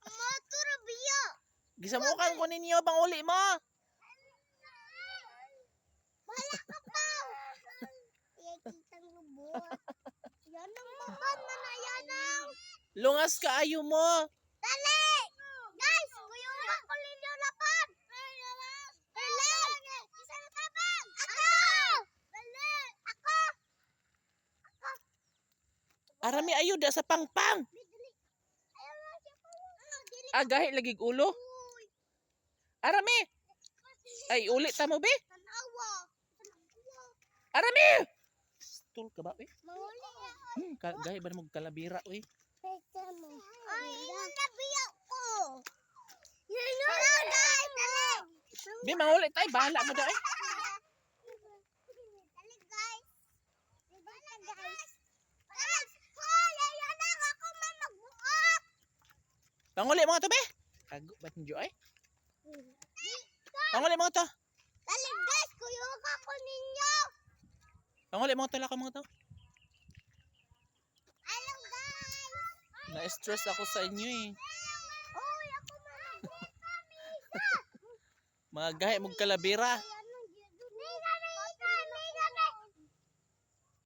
Motor biya. Gisamukan ko ninyo bang uli mo. Wala ka pa. Kitang lubot. Yan ang maman na yan ang. Lungas ka ayo mo. Dali! Guys, kuyong ako ninyo lapan. Dali! Isang tapang. Ako! Dali! Ako! Arami ayo da sa pangpang. Dali! Ayaw na siya po. Dili. Agahi lagi ulo. Uy! Arami. Ay uli ta mo be. Tanawa. Arami. Tul ka ba be? Mahuli. Gahi ba mo kalabira oy. Ay, yun na biya ko. Yun na, guys. Dali. Be manguli tay bahala mo da eh. Dali, guys. Dali, guys. Hoy, ayan na ako magbuhat. Panguli mo to be. Kago ba nyo ay? Panguli mo to. Dali, guys. Kuyog ako ninyo. Panguli mo to la ko mga to. Hello, guys. Na-stress ako sa inyo eh. Hoy, ako magbuhat. Mga gahi mong kalabira.